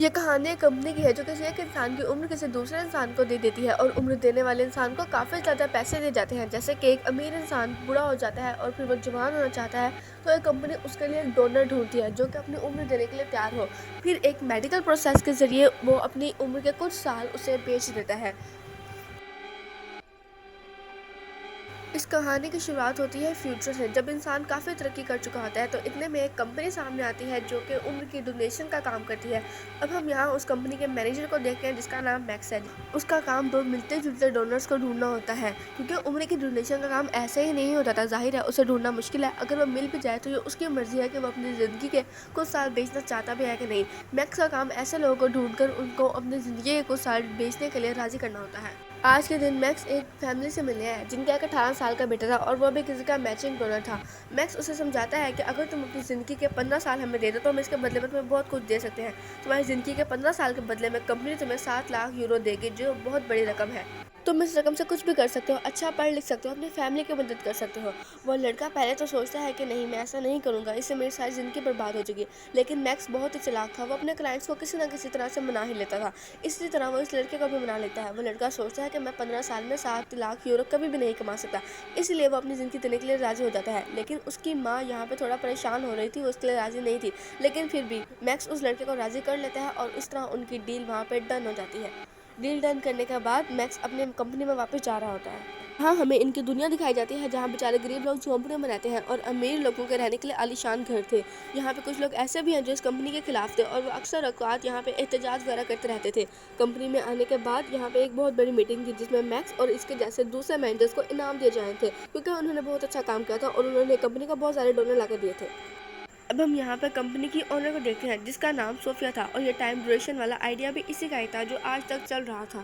یہ کہانی ایک کمپنی کی ہے جو کسی ایک انسان کی عمر کسی دوسرے انسان کو دے دیتی ہے، اور عمر دینے والے انسان کو کافی زیادہ پیسے دے جاتے ہیں۔ جیسے کہ ایک امیر انسان بوڑھا ہو جاتا ہے اور پھر وہ جوان ہونا چاہتا ہے، تو ایک کمپنی اس کے لیے ایک ڈونر ڈھونڈتی ہے جو کہ اپنی عمر دینے کے لیے تیار ہو۔ پھر ایک میڈیکل پروسیس کے ذریعے وہ اپنی عمر کے کچھ سال اسے بیچ دیتا ہے۔ اس کہانی کی شروعات ہوتی ہے فیوچر سے، جب انسان کافی ترقی کر چکا ہوتا ہے، تو اتنے میں ایک کمپنی سامنے آتی ہے جو کہ عمر کی ڈونیشن کا کام کرتی ہے۔ اب ہم یہاں اس کمپنی کے مینیجر کو دیکھتے ہیں جس کا نام میکس ہے۔ اس کا کام دو ملتے جلتے ڈونرز کو ڈھونڈنا ہوتا ہے، کیونکہ عمر کی ڈونیشن کا کام ایسے ہی نہیں ہوتا تھا۔ ظاہر ہے اسے ڈھونڈنا مشکل ہے، اگر وہ مل بھی جائے تو یہ اس کی مرضی ہے کہ وہ اپنی زندگی کے کچھ سال بیچنا چاہتا بھی ہے کہ نہیں۔ میکس کا کام ایسے لوگوں کو ڈھونڈ کر ان کو اپنی زندگی کے کچھ سال بیچنے کے لیے راضی کرنا ہوتا ہے۔ آج کے دن میکس ایک فیملی سے ملے ہیں جن کا ایک 18 سال کا بیٹا تھا، اور وہ بھی کسی کا میچنگ ڈونر تھا۔ میکس اسے سمجھاتا ہے کہ اگر تم اپنی زندگی کے 15 سال ہمیں دے دو تو ہم اس کے بدلے میں تمہیں بہت کچھ دے سکتے ہیں۔ تمہاری زندگی کے 15 سال کے بدلے میں کمپنی تمہیں 7 لاکھ یورو دے گی، جو بہت بڑی رقم ہے۔ تم اس رقم سے کچھ بھی کر سکتے ہو، اچھا پڑھ لکھ سکتے ہو، اپنی فیملی کی مدد کر سکتے ہو۔ وہ لڑکا پہلے تو سوچتا ہے کہ نہیں، میں ایسا نہیں کروں گا، اس سے میری ساری زندگی برباد ہو چکی۔ لیکن میکس بہت ہی چالاک تھا، وہ اپنے کلائنٹس کو کسی نہ کسی طرح سے منا ہی لیتا تھا۔ اسی طرح وہ اس لڑکے کو بھی منا لیتا ہے۔ وہ لڑکا سوچتا ہے کہ میں 15 سال میں 7 لاکھ یورو کبھی بھی نہیں کما سکتا، اس لیے وہ اپنی زندگی دینے کے لیے راضی ہو جاتا ہے۔ لیکن اس کی ماں یہاں پہ تھوڑا پریشان ہو رہی تھی، وہ اس کے لیے راضی نہیں تھی، لیکن پھر بھی میکس اس لڑکے کو راضی کر لیتا ہے، اور اس طرح ان کی ڈیل وہاں پہ ڈن ہو جاتی ہے۔ ڈیل ڈن کرنے کے بعد میکس اپنے کمپنی میں واپس جا رہا ہوتا ہے۔ ہاں، ہمیں ان کی دنیا دکھائی جاتی ہے جہاں بیچارے غریب لوگ جھونپڑیوں میں رہتے ہیں اور امیر لوگوں کے رہنے کے لیے عالیشان گھر تھے۔ یہاں پہ کچھ لوگ ایسے بھی ہیں جو اس کمپنی کے خلاف تھے، اور وہ اکثر اوقات یہاں پہ احتجاج وغیرہ کرتے رہتے تھے۔ کمپنی میں آنے کے بعد یہاں پہ ایک بہت بڑی میٹنگ تھی جس میں میکس اور اس کے جیسے دوسرے مینیجرز کو انعام دیے جائے تھے، کیونکہ انہوں نے بہت اچھا کام کیا تھا اور انہوں نے کمپنی کو بہت سارے ڈونر لا کے دیے تھے۔ اب ہم یہاں پر کمپنی کی اونر کو دیکھتے ہیں جس کا نام صوفیہ تھا، اور یہ ٹائم ڈیوریشن والا آئیڈیا بھی اسی کا ہی تھا جو آج تک چل رہا تھا۔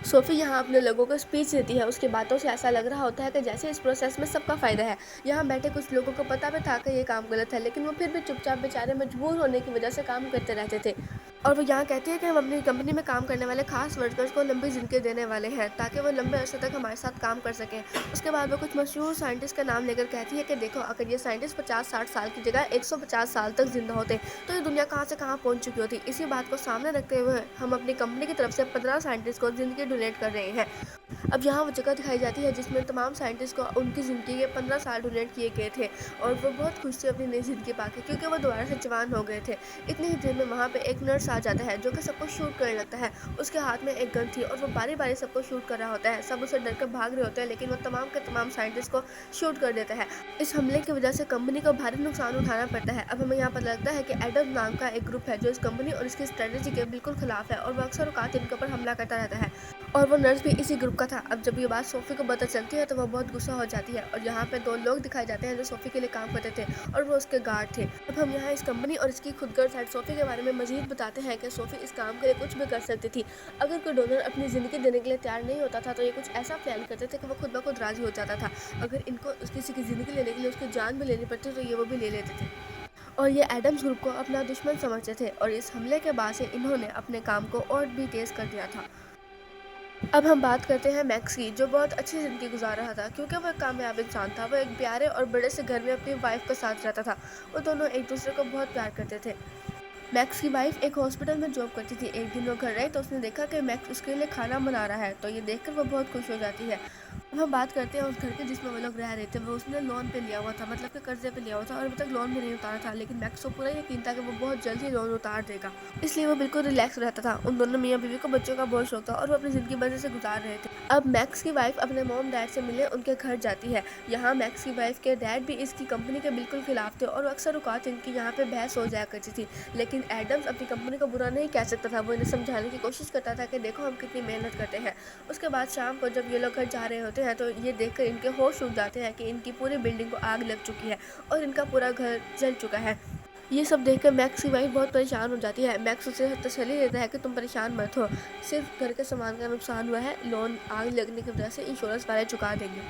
صوفی یہاں اپنے لوگوں کو اسپیچ دیتی ہے، اس کی باتوں سے ایسا لگ رہا ہوتا ہے کہ جیسے اس پروسیس میں سب کا فائدہ ہے۔ یہاں بیٹھے کچھ لوگوں کو پتہ بھی تھا کہ یہ کام غلط ہے، لیکن وہ پھر بھی چپ چاپ بیچارے مجبور ہونے کی وجہ سے کام کرتے رہتے تھے۔ اور وہ یہاں کہتی ہے کہ ہم اپنی کمپنی میں کام کرنے والے خاص ورکرز کو لمبی زندگی دینے والے ہیں تاکہ وہ لمبے عرصے تک ہمارے ساتھ کام کر سکیں۔ اس کے بعد وہ کچھ مشہور سائنٹسٹ کا نام لے کر کہتی ہے کہ دیکھو، اگر یہ سائنٹسٹ 50-60 سال کی جگہ 150 سال تک زندہ ہوتے تو یہ دنیا کہاں سے کہاں پہنچ چکی ہوتی۔ اسی بات کو سامنے رکھتے ہوئے ہم اپنی کمپنی کی طرف سے 15 سائنٹسٹ کو زندگی ڈونیٹ کر رہے ہیں۔ اب یہاں وہ جگہ دکھائی جاتی ہے جس میں تمام سائنٹسٹ کو ان کی زندگی کے 15 سال ڈونیٹ کیے گئے تھے، اور وہ بہت خوش تھے اپنی نئی زندگی پا کے، کیونکہ وہ دوبارہ سے جوان ہو گئے تھے۔ اتنی ہی دیر میں وہاں پہ ایک نرس آ جاتا ہے جو کہ سب کو شوٹ کرنے لگتا ہے۔ اس کے ہاتھ میں ایک گن تھی اور وہ باری باری سب کو شوٹ کر رہا ہوتا ہے۔ سب اسے ڈر کر بھاگ رہے ہوتے ہیں، لیکن وہ تمام کے تمام سائنٹسٹ کو شوٹ کر دیتا ہے۔ اس حملے کی وجہ سے کمپنی کو بھاری نقصان اٹھانا پڑتا ہے۔ اب ہمیں یہاں پر لگتا ہے کہ ایڈم نام کا ایک گروپ ہے جو اس کمپنی اور اس کی اسٹریٹجی کے بالکل خلاف ہے، اور وہ اکثر اوقات ان کے اوپر حملہ کرتا رہتا ہے، اور وہ نرس بھی اسی گروپ کا تھا۔ اب جب یہ بات صوفی کو پتہ چلتی ہے تو وہ بہت غصہ ہو جاتی ہے، اور یہاں پہ 2 لوگ دکھائے جاتے ہیں جو صوفی کے لیے کام کرتے تھے، اور وہ اس کے گارڈ تھے۔ اب ہم یہاں اس کمپنی اور اس کی خود غرض ہیڈ صوفی کے بارے میں مزید بتاتے ہیں کہ صوفی اس کام کے لیے کچھ بھی کر سکتی تھی۔ اگر کوئی ڈونر اپنی زندگی دینے کے لیے تیار نہیں ہوتا تھا تو یہ کچھ ایسا پلان کرتے تھے کہ وہ خود بخود راضی ہو جاتا تھا۔ اگر ان کو کسی کی زندگی لینے کے لیے اس کی جان بھی لینی پڑتی تو یہ وہ بھی لے لیتے تھے، اور یہ ایڈمز گروپ کو اپنا دشمن سمجھتے تھے، اور اس حملے کے بعد سے انہوں نے اپنے کام کو اور بھی تیز کر دیا تھا۔ اب ہم بات کرتے ہیں میکس کی، جو بہت اچھی زندگی گزار رہا تھا کیونکہ وہ ایک کامیاب انسان تھا۔ وہ ایک پیارے اور بڑے سے گھر میں اپنی وائف کے ساتھ رہتا تھا، وہ دونوں ایک دوسرے کو بہت پیار کرتے تھے۔ میکس کی وائف ایک ہاسپٹل میں جاب کرتی تھی۔ ایک دن وہ گھر آئی تو اس نے دیکھا کہ میکس اس کے لیے کھانا بنا رہا ہے، تو یہ دیکھ کر وہ بہت خوش ہو جاتی ہے۔ اب ہم بات کرتے ہیں اس گھر کے جس میں وہ لوگ رہ رہے تھے۔ وہ اس نے لون پہ لیا ہوا تھا، مطلب کہ قرضے پہ لیا ہوا تھا، اور ابھی تک لون بھی نہیں اتارا تھا، لیکن میکس کو پورا یقین تھا کہ وہ بہت جلد ہی لون اتار دے گا، اس لیے وہ بالکل ریلیکس رہتا تھا۔ ان دونوں میاں بیوی کو بچوں کا بہت شوق تھا، اور وہ اپنی زندگی مزے سے گزار رہے تھے۔ اب میکس کی وائف اپنے موم ڈیڈ سے ملنے ان کے گھر جاتی ہے۔ یہاں میکس کی وائف کے ڈیڈ بھی اس کی کمپنی کے بالکل خلاف تھے، اور اکثر اوقات ان کی یہاں پہ بحث ہو جایا کرتی تھی، لیکن ایڈمز اپنی کمپنی کو برا نہیں کہہ سکتا تھا۔ وہ انہیں سمجھانے کی کوشش کرتا تھا کہ دیکھو ہم کتنی محنت کرتے ہیں۔ اس کے بعد شام کو جب یہ لوگ گھر جا رہے ہوتے ہیں تو یہ دیکھ کر ان کے ہوش اڑ جاتے ہیں کہ ان کی پوری بلڈنگ کو آگ لگ چکی ہے اور ان کا پورا گھر جل چکا ہے۔ یہ سب دیکھ کر میکس کی وائف بہت پریشان ہو جاتی ہے۔ میکس اسے تسلی دیتا ہے کہ تم پریشان مت ہو، صرف گھر کے سامان کا نقصان ہوا ہے، لون آگ لگنے کی وجہ سے انشورنس والے چکا دیں گے۔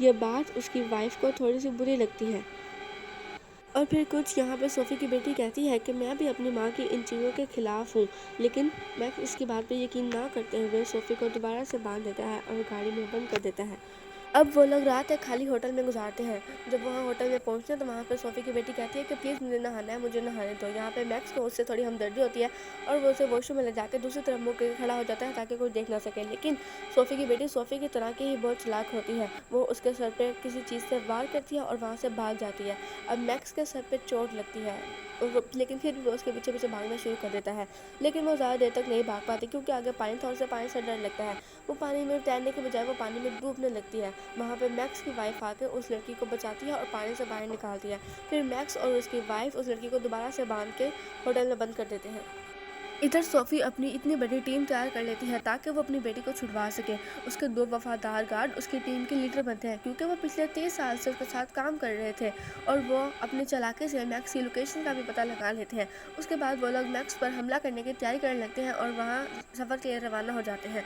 یہ بات اس کی وائف کو تھوڑی سی بری لگتی ہے۔ اور پھر کچھ یہاں پہ صوفی کی بیٹی کہتی ہے کہ میں بھی اپنی ماں کی ان چیزوں کے خلاف ہوں، لیکن میکس اس کی بات پہ یقین نہ کرتے ہوئے صوفی کو دوبارہ سے باندھ دیتا ہے اور گاڑی میں بند کر دیتا ہے۔ اب وہ لوگ رات ایک خالی ہوٹل میں گزارتے ہیں۔ جب وہاں ہوٹل میں پہنچتے ہیں تو وہاں پہ صوفی کی بیٹی کہتی ہے کہ پلیز مجھے نہانا ہے، مجھے نہانے دو۔ یہاں پہ میکس کو اس سے تھوڑی ہمدردی ہوتی ہے اور وہ اسے واش روم میں لے جا کے دوسری طرف منہ کر کے کھڑا ہو جاتا ہے تاکہ کوئی دیکھ نہ سکے، لیکن صوفی کی بیٹی صوفی کی طرح کی ہی بہت چلاک ہوتی ہے۔ وہ اس کے سر پہ کسی چیز سے وار کرتی ہے اور وہاں سے بھاگ جاتی ہے۔ اب میکس کے سر پہ چوٹ لگتی ہے لیکن پھر بھی وہ اس کے پیچھے پیچھے بھاگنا شروع کر دیتا ہے، لیکن وہ زیادہ دیر تک نہیں بھاگ پاتی کیونکہ آگے پانی تھا اور اسے پانی سے ڈر لگتا ہے۔ وہ پانی میں تیرنے کے بجائے وہ پانی میں ڈوبنے لگتی ہے۔ وہاں پہ میکس کی وائف آ کے اس لڑکی کو بچاتی ہے اور پانی سے باہر نکالتی ہے۔ پھر میکس اور اس کی وائف اس لڑکی کو دوبارہ سے باندھ کے ہوٹل میں بند کر دیتے ہیں۔ ادھر صوفی اپنی اتنی بڑی ٹیم تیار کر لیتی ہے تاکہ وہ اپنی بیٹی کو چھڑوا سکے۔ اس کے 2 وفادار گارڈ اس کی ٹیم کے لیڈر بنتے ہیں کیونکہ وہ پچھلے 30 سال سے اس کے ساتھ کام کر رہے تھے اور وہ اپنے چلاکی سے میکس کی لوکیشن کا بھی پتہ لگا لیتے ہیں۔ اس کے بعد وہ لوگ میکس پر حملہ کرنے کی تیاری کرنے لگتے ہیں اور وہاں سفر کے لیے روانہ ہو جاتے ہیں۔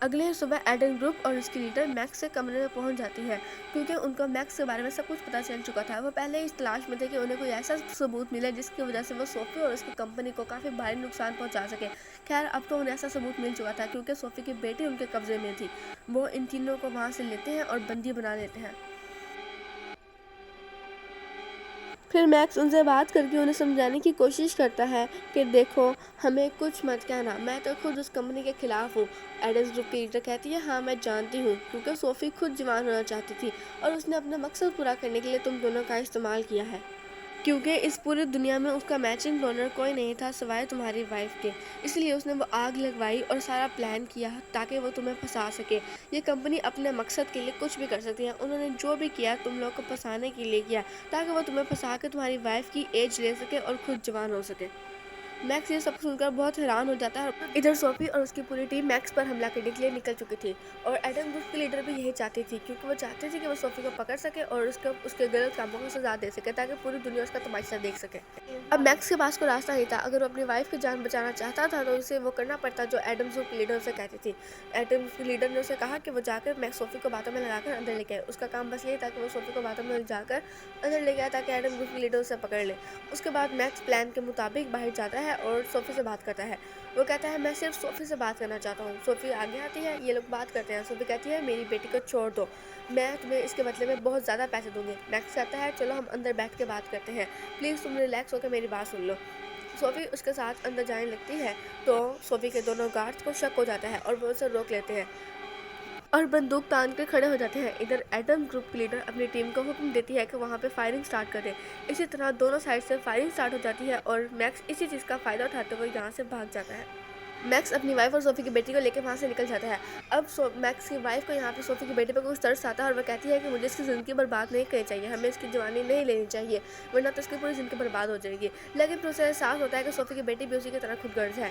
اگلے ہی صبح ایڈم گروپ اور اس کی لیڈر میکس کے کمرے میں پہنچ جاتی ہے کیونکہ ان کو میکس کے بارے میں سب کچھ پتہ چل چکا تھا۔ وہ پہلے اس تلاش میں تھے کہ انہیں کوئی ایسا ثبوت ملے جس کی وجہ سے وہ صوفی اور اس کی کمپنی کو کافی بھاری نقصان پہنچا سکے۔ خیر اب تو انہیں ایسا ثبوت مل چکا تھا کیونکہ صوفی کی بیٹی ان کے قبضے میں تھی۔ وہ ان تینوں کو وہاں سے لیتے ہیں اور بندی بنا لیتے ہیں۔ پھر میکس ان سے بات کر کے انہیں سمجھانے کی کوشش کرتا ہے کہ دیکھو ہمیں کچھ مت کہنا، میں تو خود اس کمپنی کے خلاف ہوں۔ ایڈمز گروپ کی لیڈر کہتی ہے ہاں میں جانتی ہوں کیونکہ صوفی خود جوان ہونا چاہتی تھی اور اس نے اپنا مقصد پورا کرنے کے لیے تم دونوں کا استعمال کیا ہے، کیونکہ اس پوری دنیا میں اس کا میچنگ ڈونر کوئی نہیں تھا سوائے تمہاری وائف کے، اس لیے اس نے وہ آگ لگوائی اور سارا پلان کیا تاکہ وہ تمہیں پھنسا سکے۔ یہ کمپنی اپنے مقصد کے لیے کچھ بھی کر سکتی ہے، انہوں نے جو بھی کیا تم لوگ کو پھنسانے کے لیے کیا تاکہ وہ تمہیں پھنسا کے تمہاری وائف کی ایج لے سکے اور خود جوان ہو سکے۔ میکس یہ سب سن کر بہت حیران ہو جاتا ہے۔ ادھر صوفی اور اس کی پوری ٹیم میکس پر حملہ کرنے کے لیے نکل چکی تھی اور ایڈم گروپ کی لیڈر بھی یہی چاہتی تھی کیونکہ وہ چاہتی تھی کہ وہ صوفی کو پکڑ سکے اور اس کے غلط کاموں کو سزا دے سکے تاکہ پوری دنیا اس کا تماشا دیکھ سکے۔ اب میکس کے پاس کوئی راستہ نہیں تھا، اگر وہ اپنی وائف کی جان بچانا چاہتا تھا تو اسے وہ کرنا پڑتا جو ایڈم گروپ کی لیڈر اسے کہتی تھی۔ ایڈم گروپ کی لیڈر نے اسے کہا کہ وہ جا کر میکس صوفی کو باتوں میں لگا کر اندر لے کے آئے۔ اس کا کام بس یہی تھا کہ وہ صوفی کو باتوں میں جا کر اندر لے گیا تاکہ ایڈم گروپ کی لیڈر اسے پکڑ لے۔ اس کے بعد میکس پلان کے مطابق باہر جاتا ہے اور صوفی سے بات کرتا ہے۔ وہ کہتا ہے میں صرف صوفی سے بات کرنا چاہتا ہوں۔ صوفی آگے آتی ہے، یہ لوگ بات کرتے ہیں۔ صوفی کہتی ہے میری بیٹی کو چھوڑ دو، میں تمہیں اس کے بدلے میں بہت زیادہ پیسے دوں گی۔ میکس کہتا ہے چلو ہم اندر بیٹھ کے بات کرتے ہیں، پلیز تم ریلیکس ہو کے میری بات سن لو۔ صوفی اس کے ساتھ اندر جانے لگتی ہے تو صوفی کے دونوں گارڈز کو شک ہو جاتا ہے اور وہ اسے روک لیتے ہیں اور بندوق تان کے کھڑے ہو جاتے ہیں۔ ادھر ایڈم گروپ کی لیڈر اپنی ٹیم کو حکم دیتی ہے کہ وہاں پہ فائرنگ سٹارٹ کر دے۔ اسی طرح دونوں سائڈ سے فائرنگ سٹارٹ ہو جاتی ہے اور میکس اسی چیز کا فائدہ اٹھاتے ہوئے یہاں سے بھاگ جاتا ہے۔ میکس اپنی وائف اور صوفی کی بیٹی کو لے کے وہاں سے نکل جاتا ہے۔ اب میکس کی وائف کو یہاں پہ صوفی کی بیٹی پہ کچھ ترس آتا ہے اور وہ کہتی ہے کہ مجھے اس کی زندگی برباد نہیں کرنی چاہیے، ہمیں اس کی جوانی نہیں لینی چاہیے ورنہ تو اس کی پوری زندگی برباد ہو جائے گی، لیکن پھر اسے احساس ہوتا ہے کہ صوفی کی بیٹی بھی اسی کی طرح خود غرض ہے۔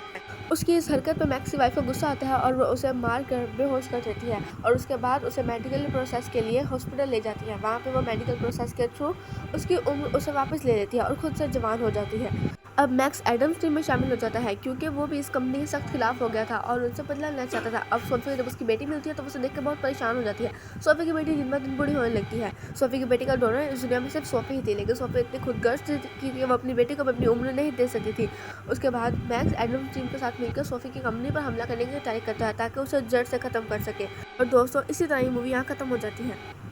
اس کی اس حرکت پہ میکس کی وائف کو غصہ آتا ہے اور وہ اسے مار کر بے ہوش کر دیتی ہے اور اس کے بعد اسے میڈیکل پروسیس کے لیے ہاسپٹل لے جاتی ہے۔ وہاں پہ وہ میڈیکل پروسیس کے تھرو اس کی عمر اسے واپس لے لیتی ہے اور خود سے جوان ہو جاتی ہے۔ اب میکس ایڈمز ٹیم میں شامل ہو جاتا ہے کیونکہ وہ بھی اس کمپنی کے سخت خلاف ہو گیا تھا اور ان سے بدلہ لینا چاہتا تھا۔ اب صوفی کو جب اس کی بیٹی ملتی ہے تو وہ اسے دیکھ کے بہت پریشان ہو جاتی ہے۔ صوفی کی بیٹی دن بہ دن بوڑھی ہونے لگتی ہے۔ صوفی کی بیٹی کا ڈونر اس دنیا میں صرف صوفی ہی تھی، لیکن صوفی اتنی خود غرض تھی کہ وہ اپنی بیٹی کو اپنی عمر نہیں دے سکتی تھی۔ اس کے بعد میکس ایڈمز ٹیم کے ساتھ مل کر صوفی کی کمپنی پر حملہ کرنے کی تیاری کرتا ہے تاکہ اسے جڑ سے ختم کر سکے۔ اور دوستوں اسی طرح یہ مووی یہاں ختم ہو جاتی ہے۔